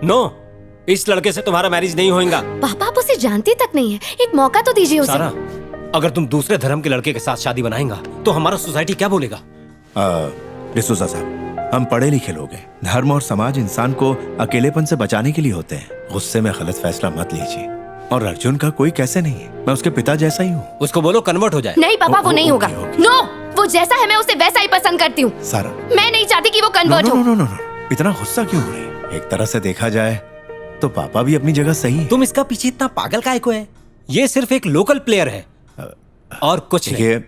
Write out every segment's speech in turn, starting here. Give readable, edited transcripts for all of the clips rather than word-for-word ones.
No, इस लड़के से तुम्हारा मैरिज नहीं होगा। पापा आप उसे जानते तक नहीं है, एक मौका तो दीजिए उसे। सारा, अगर तुम दूसरे धर्म के लड़के के साथ शादी बनाएगा तो हमारा सोसाइटी क्या बोलेगा? डिसूजा साहब, हम पढ़े लिखे लोग हैं। धर्म और समाज इंसान को अकेलेपन से बचाने के लिए होते हैं। गुस्से में गलत फैसला मत लीजिए। और अर्जुन का कोई कैसे नहीं है, मैं उसके पिता जैसा ही हूँ। उसको बोलो कन्वर्ट हो जाए। नहीं पापा, वो नहीं होगा। नो, वो जैसा है मैं उसे वैसा ही पसंद करती हूँ। सारा, मैं नहीं चाहती कि वो कन्वर्ट हो। नो, इतना गुस्सा क्यों हो रही है? एक तरह से देखा जाए तो पापा भी अपनी जगह सही है। तुम इसका पीछे इतना पागल काहे को है? ये सिर्फ एक लोकल प्लेयर है और कुछ नहीं।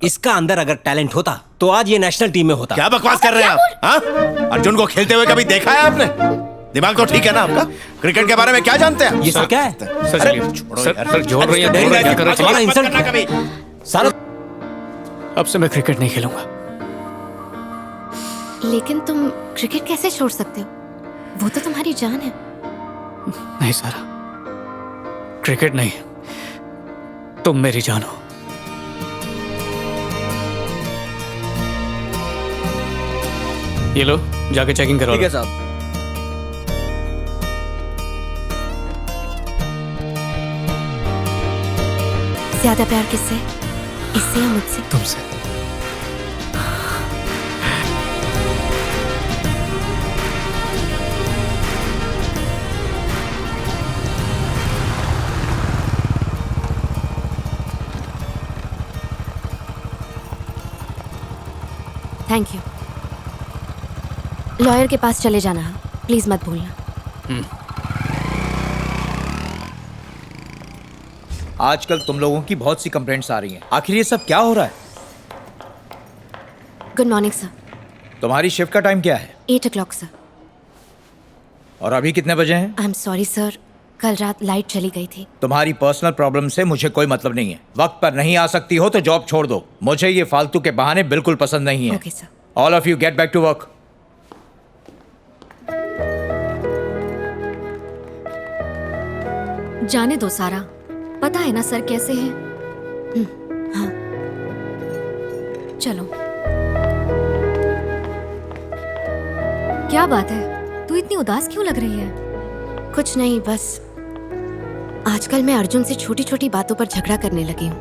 इसका अंदर अगर टैलेंट होता तो आज ये नेशनल टीम में होता। क्या बकवास कर रहे हैं आप? हाँ? अर्जुन को खेलते हुए कभी देखा है आपने? दिमाग तो ठीक है ना आपका? क्रिकेट के बारे में क्या जानते हैं? ये सब क्या है? सर जोड़ रही है। तुम्हारा इंसल्ट कभी सारा। अब से मैं क्रिकेट नहीं खेलूंगा। लेकिन तुम क्रिकेट कैसे छोड़ सकते हो? वो तो तुम्हारी जान है। नहीं सारा, क्रिकेट नहीं, तुम मेरी जान हो। ये लो, जाके चेकिंग करो। ठीक है साहब। ज्यादा प्यार किससे? इससे या मुझसे? तुमसे। Thank you. लॉयर के पास चले जाना, प्लीज मत भूलना। आजकल तुम लोगों की बहुत सी कंप्लेंट्स आ रही हैं। आखिर ये सब क्या हो रहा है? Good morning sir. तुम्हारी शिफ्ट का टाइम क्या है? 8 o'clock सर। और अभी कितने बजे हैं? आई एम सॉरी सर, कल रात लाइट चली गई थी। तुम्हारी पर्सनल प्रॉब्लम से मुझे कोई मतलब नहीं है। वक्त पर नहीं आ सकती हो तो जॉब छोड़ दो। मुझे ये फालतू के बहाने बिल्कुल पसंद नहीं है। Okay sir. All of you get back to work. जाने दो सारा, पता है ना सर कैसे हैं। हाँ चलो। क्या बात है, तू इतनी उदास क्यों लग रही है? कुछ नहीं, बस आजकल मैं अर्जुन से छोटी छोटी बातों पर झगड़ा करने लगी हूँ।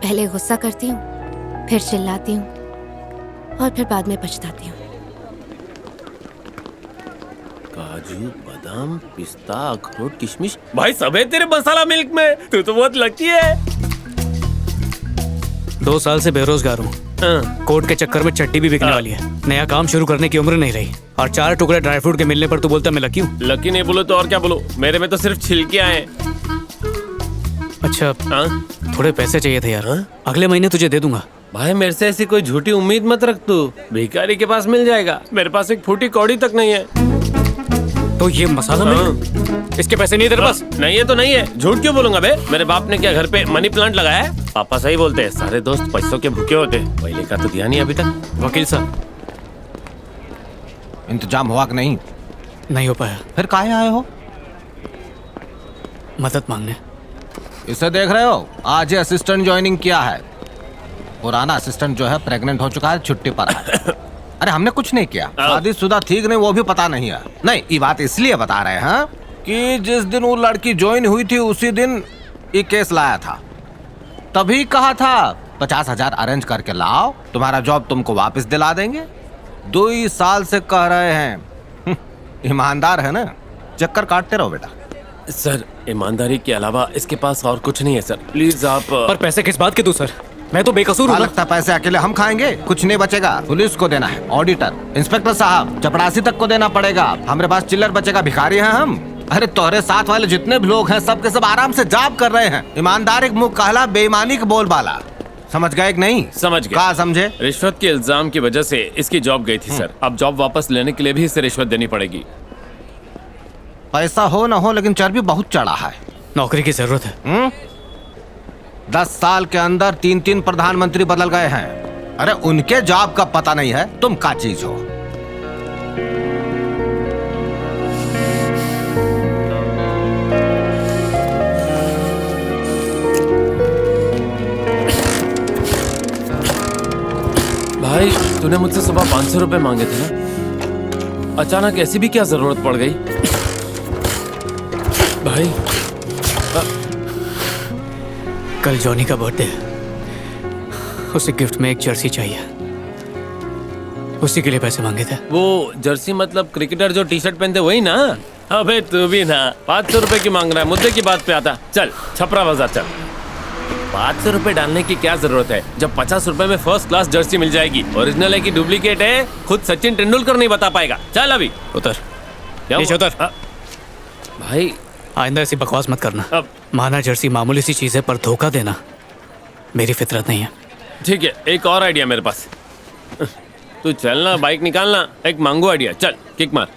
पहले गुस्सा करती हूँ, फिर चिल्लाती हूँ और फिर बाद में पछताती हूँ। काजू, बादाम, पिस्ता, अखरोट, किशमिश, भाई सब है तेरे मसाला मिल्क में। तू तो बहुत लकी है। 2 साल से बेरोजगार हूँ। कोर्ट के चक्कर में चट्टी भी बिकने वाली है। नया काम शुरू करने की उम्र नहीं रही। और 4 टुकड़े ड्राई फ्रूट के मिलने पर तू बोलता मैं लकी हूँ। लकी नहीं बोलो तो और क्या बोलो? मेरे में तो सिर्फ छिलके आए। अच्छा, थोड़े पैसे चाहिए थे यार। अगले महीने तुझे दे दूंगा। भाई मेरे से ऐसी कोई झूठी उम्मीद मत रख तू। भिखारी के पास मिल जाएगा, मेरे पास एक फूटी कौड़ी तक नहीं है। तो ये मसाला मिल्क, इसके पैसे नहीं है तेरे पास? नहीं है तो नहीं है, झूठ क्यों बोलूंगा बे? मेरे बाप ने क्या घर पे मनी प्लांट लगाया है? पापा सही बोलते हैं, सारे दोस्त पैसों के भूखे होते। पहले का तो दिया नहीं अभी तक। वकील साहब, इंतजाम हुआ कि नहीं? नहीं हो पाया। फिर काहे आए हो? मदद मांगने। इसे देख रहे हो, आज ये असिस्टेंट ज्वाइनिंग किया है। पुराना असिस्टेंट जो है प्रेग्नेंट हो चुका है, छुट्टी पर है। अरे हमने कुछ नहीं किया, शादीशुदा ठीक नहीं वो भी पता नहीं है। नहीं, ये बात इसलिए बता रहे हैं कि जिस दिन वो लड़की ज्वाइन हुई थी उसी दिन ये केस लाया था। तभी कहा था 50,000 अरेंज करके लाओ, तुम्हारा जॉब तुमको वापस दिला देंगे। 2 साल से कह रहे हैं। ईमानदार है ना, चक्कर काटते रहो बेटा। सर ईमानदारी के अलावा इसके पास और कुछ नहीं है सर, प्लीज आप। पर पैसे किस बात के दूं सर? मैं तो बेकसूर हूँ। लगता पैसे अकेले हम खाएंगे, कुछ नहीं बचेगा। पुलिस को देना है, ऑडिटर, इंस्पेक्टर साहब, चपरासी तक को देना पड़ेगा। हमारे पास चिल्लर बचेगा, भिखारी हैं हम। अरे तोहरे साथ वाले जितने भी लोग हैं सब के सब आराम से जॉब कर रहे हैं। ईमानदारी मुंह कहला, बेईमानी का बोलबाला। समझ गए कि नहीं? समझ गए। कहा समझे? रिश्वत के इल्जाम की वजह से इसकी जॉब गई थी सर। अब जॉब वापस लेने के लिए भी इसे रिश्वत देनी पड़ेगी। पैसा हो ना हो लेकिन चर्बी बहुत चढ़ा है। नौकरी की जरूरत है। 10 साल के अंदर 3 प्रधानमंत्री बदल गए हैं। अरे उनके जॉब का पता नहीं है, तुम क्या चीज हो? भाई तूने मुझसे सुबह 500 रुपए मांगे थे ना? अचानक ऐसी भी क्या जरूरत पड़ गई? भाई कल जॉनी का बर्थडे है, उसे गिफ्ट में एक जर्सी चाहिए, उसी के लिए पैसे मांगे थे। वो जर्सी मतलब क्रिकेटर जो टी शर्ट पहनते वही ना? अबे तू भी ना 500 रुपए की मांग रहा है, मुद्दे की बात पे आता। चल छपरा बाजार चल। 500 रुपए डालने की क्या जरूरत है जब 50 रुपए में फर्स्ट क्लास जर्सी मिल जाएगी। ओरिजिनल है कि डुप्लीकेट है खुद सचिन तेंदुलकर नहीं बता पाएगा। चल अभी उतर, क्या नीचे हुआ? उतर। भाई आइंदा ऐसी बकवास मत करना। अब माना जर्सी मामूली सी चीज है, पर धोखा देना मेरी फितरत नहीं है। ठीक है, एक और आइडिया मेरे पास। तू चलना, बाइक निकालना, एक मांगो आइडिया। चल किक मार।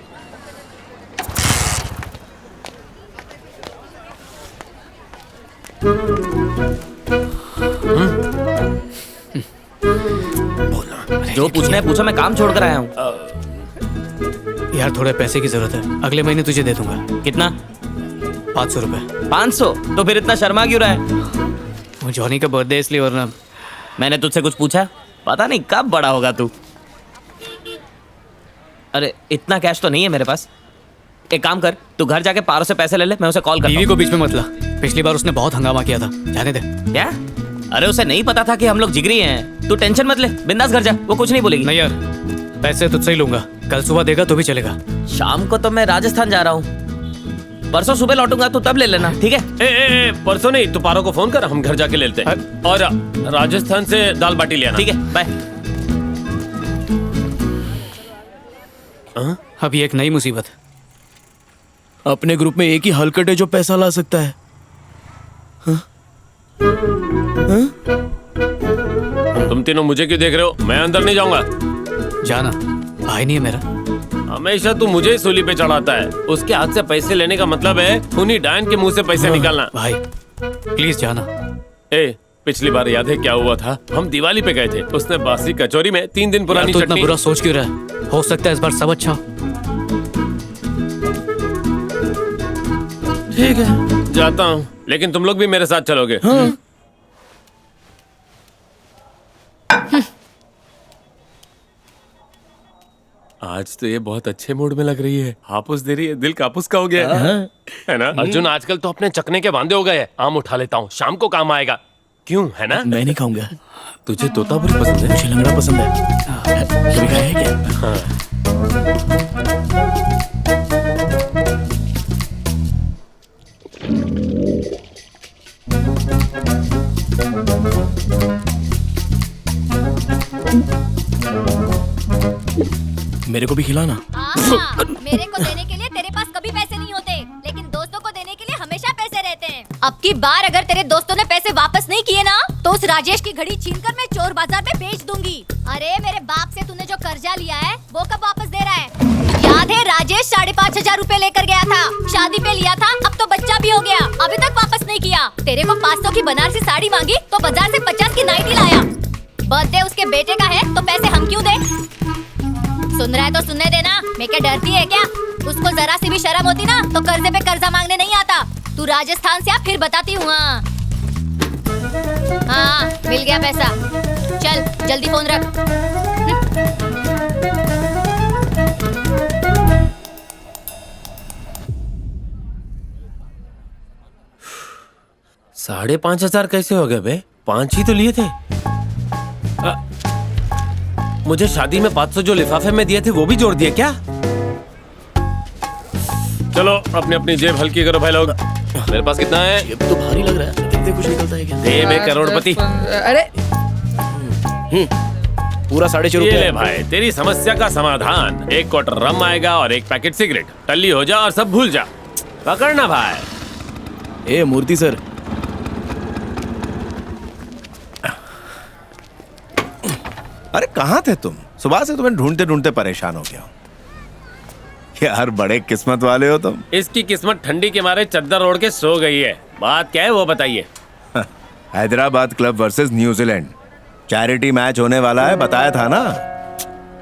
जो पूछना है पूछो, मैं काम छोड़ कर आया हूँ। यार थोड़े पैसे की जरूरत है, अगले महीने तुझे दे दूंगा। कितना? 500 रुपए। 500? तो फिर इतना शर्मा क्यों रहा है? वो जॉनी का बर्थडे इसलिए, वरना मैंने तुझसे कुछ पूछा? पता नहीं कब बड़ा होगा तू। अरे इतना कैश तो नहीं है मेरे पास। एक काम कर, तू घर जाके पारो से पैसे ले ले, मैं उसे कॉल करता बीवी हूँ। को बीच में मत ला, पिछली बार उसने बहुत हंगामा किया था, जाने दे। क्या? अरे उसे नहीं पता था कि हम लोग जिगरी हैं। तू टेंशन मत ले, बिंदास घर जा, वो कुछ नहीं बोलेगी। नहीं यार, पैसे तुझसे ही लूंगा, कल सुबह देगा तो भी चलेगा। शाम को तो मैं राजस्थान जा रहा हूँ, परसों सुबह लौटूंगा, तू तब ले लेना, ठीक है? ए, परसों नहीं, तू पारो को फोन कर, हम घर जाके ले लेते हैं। और राजस्थान से दाल बाटी ले आना। ठीक है, बाय। अभी एक नई मुसीबत है। अपने ग्रुप में एक ही हलकट है जो पैसा ला सकता है। तुम तीनों मुझे क्यों देख रहे हो? मैं अंदर नहीं जाऊंगा। जाना, भाई नहीं है मेरा। हमेशा तू मुझे ही सूली पे चढ़ाता है। उसके हाथ से पैसे लेने का मतलब है खूनी डायन के मुंह से पैसे निकालना। भाई प्लीज जाना। पिछली बार याद है क्या हुआ था? हम दिवाली पे गए थे, उसने बासी कचौरी में 3 दिन पुरानी तो इतना चटनी। बुरा सोच क्यों रहा है? हो सकता है इस बार सब अच्छा। ठीक है, जाता हूँ, लेकिन तुम लोग भी मेरे साथ चलोगे। आज तो ये बहुत अच्छे मूड में लग रही है, हापुस दे रही है, दिल कापुस का हो गया है ना? अर्जुन आजकल तो अपने चकने के बांधे हो गए हैं। आम उठा लेता हूँ, शाम को काम आएगा। क्यों, है ना? मैं नहीं खाऊंगा। तुझे तोतापुरी पसंद है? मुझे लंगड़ा पसंद है। कभी खाया है क्या? मेरे को भी खिलाना। मेरे को देने के लिए तेरे पास कभी पैसे नहीं होते, लेकिन दोस्तों को देने के लिए हमेशा पैसे रहते हैं। अब की बार अगर तेरे दोस्तों ने पैसे वापस नहीं किए ना, तो उस राजेश की घड़ी छीनकर मैं चोर बाजार में बेच दूंगी। अरे मेरे बाप से तूने जो कर्जा लिया है वो कब वापस दे रहा है? याद है राजेश 5,500 रुपए लेकर गया था, शादी पे लिया था, अब तो बच्चा भी हो गया, अभी तक वापस नहीं किया। तेरे को 500 की बनारसी साड़ी मांगी तो बाजार से 50 की नाइटी लाया। बर्थडे उसके बेटे का है तो पैसे हम क्यों दें? सुन रहा है तो सुनने देना, मैं क्या डरती है क्या? उसको जरा सी भी शर्म होती ना तो कर्जे पे कर्जा मांगने नहीं आता। तू राजस्थान से आ, फिर बताती हूँ। हाँ मिल गया पैसा, चल जल्दी फोन रख। 5,500 कैसे हो गए बे? 5 ही तो लिए थे। मुझे शादी में 500 जो लिफाफे में दिए थे वो भी जोड़ दिए क्या? चलो अपनी अपनी जेब हल्की करो भाई लोग। मेरे पास कितना है? ये तो भारी लग रहा है, कितने कुछ निकलता है क्या? दे मैं करोड़पति। अरे पूरा 4.5 ये रुपए। ले भाई, तेरी समस्या का समाधान। 1 क्वार्टर रम आएगा और 1 पैकेट सिगरेट। टल्ली हो जा और सब भूल जा। पकड़ना भाई। ए मूर्ति सर, अरे कहाँ थे तुम? सुबह से तुम्हें ढूंढते ढूंढते परेशान हो गया हूं। यार बड़े किस्मत वाले हो तुम। इसकी किस्मत ठंडी के मारे चद्दर ओढ़ के सो गई है। बात क्या है वो बताइए। Hyderabad club versus New Zealand charity match होने वाला है, बताया था ना?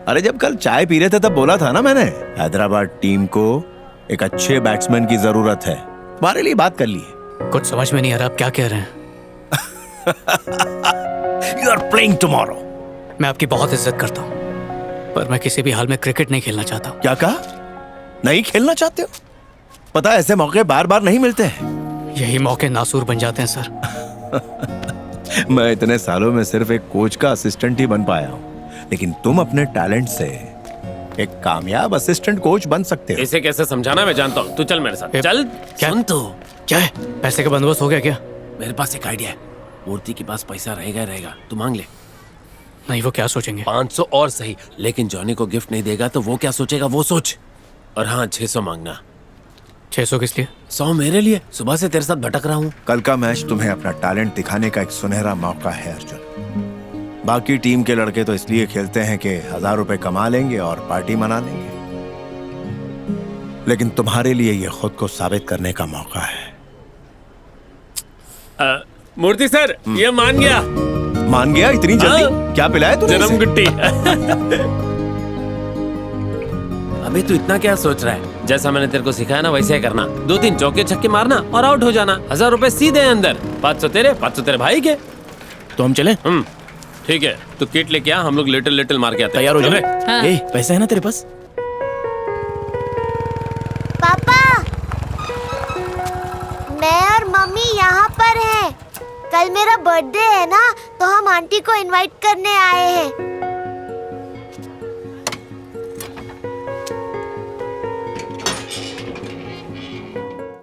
अरे जब कल चाय पी रहे थे तब बोला था ना मैंने, हैदराबाद टीम को एक अच्छे बैट्समैन की जरूरत है। हमारे लिए बात कर लिए। कुछ समझ में नहीं आ रहा आप क्या कह रहे हैं। You are playing tomorrow. मैं आपकी बहुत इज्जत करता हूँ, पर मैं किसी भी हाल में क्रिकेट नहीं खेलना चाहता हूँ। क्या कहा? नहीं खेलना चाहते हो? पता है ऐसे मौके बार बार नहीं मिलते हैं। यही मौके नासूर बन जाते हैं सर। मैं इतने सालों में सिर्फ एक कोच का असिस्टेंट ही बन पाया हूँ, लेकिन तुम अपने टैलेंट से एक कामयाब असिस्टेंट कोच बन सकते हो। इसे कैसे समझाना मैं जानता हूँ, तू चल मेरे साथ। चल। क्या? सुन तो। क्या है? पैसे का बंदोबस्त हो गया क्या? मेरे पास एक आइडिया है। मूर्ति के पास पैसा रहेगा रहेगा, तू मांग ले। नहीं, वो क्या सोचेंगे? 500 और सही, लेकिन जॉनी को गिफ्ट नहीं देगा तो वो क्या सोचेगा वो सोच। और हाँ, 600 मांगना। 600 किस लिए? 100 मेरे लिए। सुबह से तेरे साथ भटक रहा हूँ। कल का मैच तुम्हें अपना टैलेंट दिखाने का एक सुनहरा मौका है अर्जुन। बाकी टीम के लड़के तो इसलिए खेलते हैं कि 1000 रुपए कमा लेंगे और पार्टी मना लेंगे, लेकिन तुम्हारे लिए ये खुद को साबित करने का मौका है। मूर्ति सर, ये मान गया। मान गया इतनी जल्दी? हाँ। क्या पिलाया तूने जन्म इसे? गुट्टी। अबे तू इतना क्या सोच रहा है? जैसा मैंने तेरे को सिखाया ना वैसे ही करना। 2-3 चौके छक्के मारना और आउट हो जाना। 1000 रुपए सीधे अंदर। 500 तेरे, 500 तेरे भाई के। तो हम चले? ठीक है, तू किट लेके आ, हम लोग लिटिल लिटिल मार के आते हैं। तैयार हो चल जाए। रे। हाँ। ए, पैसा है ना तेरे पास? पापा, मैं और मम्मी यहाँ पर हैं। कल मेरा बर्थडे है ना, तो हम आंटी को इनवाइट करने आए हैं।